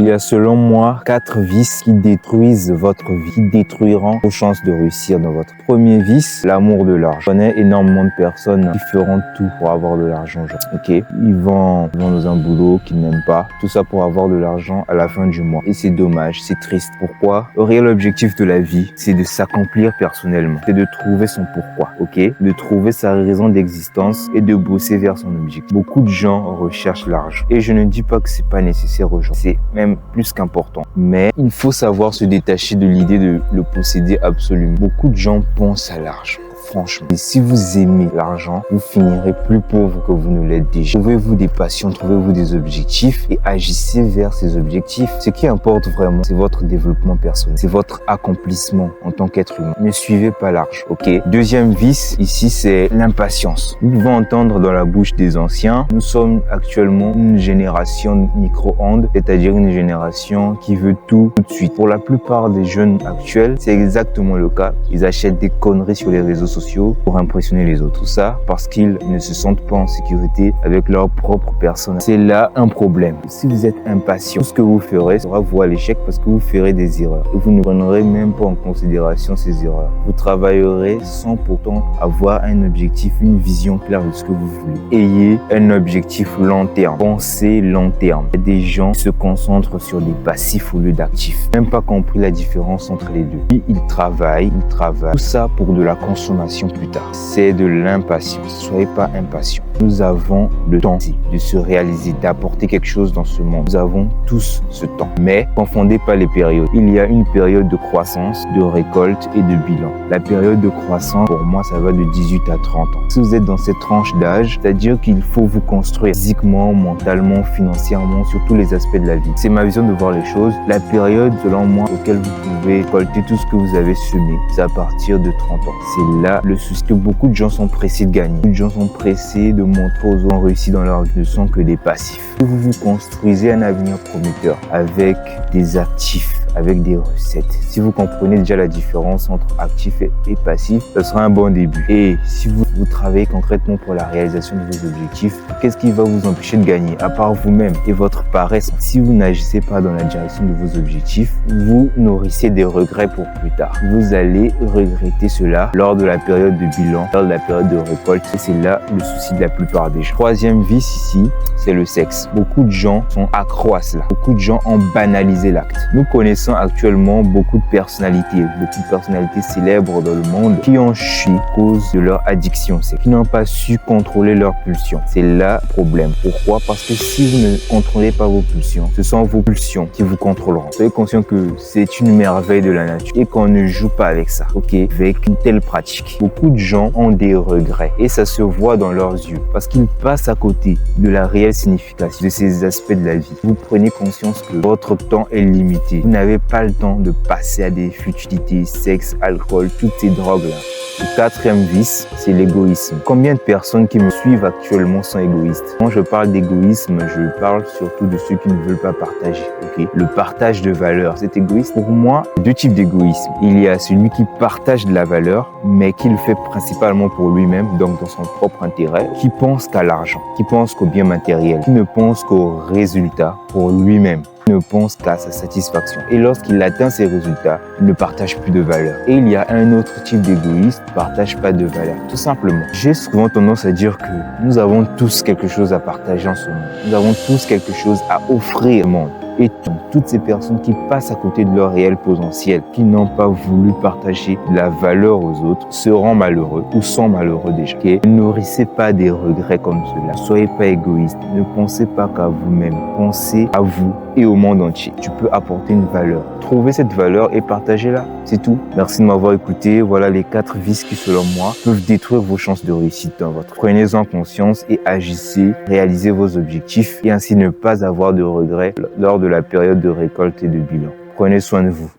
Il y a selon moi 4 vices qui détruisent votre vie, qui détruiront vos chances de réussir dans votre premier vice, l'amour de l'argent. Je connais énormément de personnes qui feront tout pour avoir de l'argent. Ok, ils vont dans un boulot qu'ils n'aiment pas, tout ça pour avoir de l'argent à la fin du mois. Et c'est dommage, c'est triste. Pourquoi? Le réel objectif de la vie, c'est de s'accomplir personnellement, c'est de trouver son pourquoi, ok, de trouver sa raison d'existence et de bosser vers son objectif. Beaucoup de gens recherchent l'argent et je ne dis pas que c'est pas nécessaire aux gens, c'est même plus qu'important. Mais il faut savoir se détacher de l'idée de le posséder absolument. Beaucoup de gens pensent à l'argent. Franchement, et si vous aimez l'argent, vous finirez plus pauvre que vous ne l'êtes déjà. Trouvez-vous des passions, trouvez-vous des objectifs et agissez vers ces objectifs. Ce qui importe vraiment, c'est votre développement personnel, c'est votre accomplissement en tant qu'être humain. Ne suivez pas l'argent, ok? Deuxième vice, ici, c'est l'impatience. Nous devons entendre dans la bouche des anciens, nous sommes actuellement une génération micro-ondes, c'est-à-dire une génération qui veut tout de suite. Pour la plupart des jeunes actuels, c'est exactement le cas. Ils achètent des conneries sur les réseaux sociaux pour impressionner les autres. Tout ça parce qu'ils ne se sentent pas en sécurité avec leur propre personne. C'est là un problème. Si vous êtes impatient, tout ce que vous ferez sera voué à l'échec parce que vous ferez des erreurs. Et vous ne prendrez même pas en considération ces erreurs. Vous travaillerez sans pourtant avoir un objectif, une vision claire de ce que vous voulez. Ayez un objectif long terme. Pensez long terme. Il y a des gens qui se concentrent sur des passifs au lieu d'actifs. Même pas compris la différence entre les deux. Puis ils travaillent. Tout ça pour de la consommation plus tard. C'est de l'impatience. Soyez pas impatient. Nous avons le temps de se réaliser, d'apporter quelque chose dans ce monde. Nous avons tous ce temps. Mais confondez pas les périodes. Il y a une période de croissance, de récolte et de bilan. La période de croissance, pour moi, ça va de 18 à 30 ans. Si vous êtes dans cette tranche d'âge, c'est-à-dire qu'il faut vous construire physiquement, mentalement, financièrement, sur tous les aspects de la vie. C'est ma vision de voir les choses. La période, selon moi, auquel vous pouvez récolter tout ce que vous avez semé, c'est à partir de 30 ans. C'est là le souci, que beaucoup de gens sont pressés de gagner. Beaucoup de gens sont pressés de montrer aux autres réussi dans leur vie, ne sont que des passifs. Si vous vous construisez un avenir prometteur avec des actifs, avec des recettes, si vous comprenez déjà la différence entre actif et passif, ce sera un bon début. Et si vous travaillez concrètement pour la réalisation de vos objectifs, qu'est-ce qui va vous empêcher de gagner à part vous-même et votre paresse? Si vous n'agissez pas dans la direction de vos objectifs, vous nourrissez des regrets pour plus tard. Vous allez regretter cela lors de la période de bilan, lors de la période de récolte. Et c'est là le souci de la plupart des gens. Troisième vice ici, c'est le sexe. Beaucoup de gens sont accros à cela. Beaucoup de gens ont banalisé l'acte. Nous connaissons actuellement beaucoup de personnalités célèbres dans le monde qui ont chuté à cause de leur addiction, qui n'ont pas su contrôler leurs pulsions. C'est là le problème. Pourquoi? Parce que si vous ne contrôlez pas vos pulsions, ce sont vos pulsions qui vous contrôleront. Soyez conscient que c'est une merveille de la nature et qu'on ne joue pas avec ça, ok? Avec une telle pratique. Beaucoup de gens ont des regrets et ça se voit dans leurs yeux parce qu'ils passent à côté de la réelle signification de ces aspects de la vie. Vous prenez conscience que votre temps est limité. Vous n'avez pas le temps de passer à des futilités, sexe, alcool, toutes ces drogues-là. Le quatrième vice, c'est l'égoïsme. Combien de personnes qui me suivent actuellement sont égoïstes? Quand je parle d'égoïsme, je parle surtout de ceux qui ne veulent pas partager. Okay? Le partage de valeurs, c'est égoïste. Pour moi, deux types d'égoïsme. Il y a celui qui partage de la valeur, mais qui le fait principalement pour lui-même, donc dans son propre intérêt, qui pense qu'à l'argent, qui pense qu'au bien matériel, qui ne pense qu'au résultat pour lui-même, ne pense qu'à sa satisfaction. Et lorsqu'il atteint ces résultats, il ne partage plus de valeur. Et il y a un autre type d'égoïste qui ne partage pas de valeur. Tout simplement. J'ai souvent tendance à dire que nous avons tous quelque chose à partager en ce monde. Nous avons tous quelque chose à offrir au monde. Et toutes ces personnes qui passent à côté de leur réel potentiel, qui n'ont pas voulu partager de la valeur aux autres, seront malheureux ou sont malheureux déjà. Okay? Ne nourrissez pas des regrets comme cela. Ne soyez pas égoïste. Ne pensez pas qu'à vous-même. Pensez à vous et au monde entier. Tu peux apporter une valeur. Trouvez cette valeur et partagez-la. C'est tout. Merci de m'avoir écouté. Voilà les 4 vices qui, selon moi, peuvent détruire vos chances de réussite dans votre. Prenez-en conscience et agissez, réalisez vos objectifs et ainsi ne pas avoir de regrets lors de la période de récolte et de bilan. Prenez soin de vous.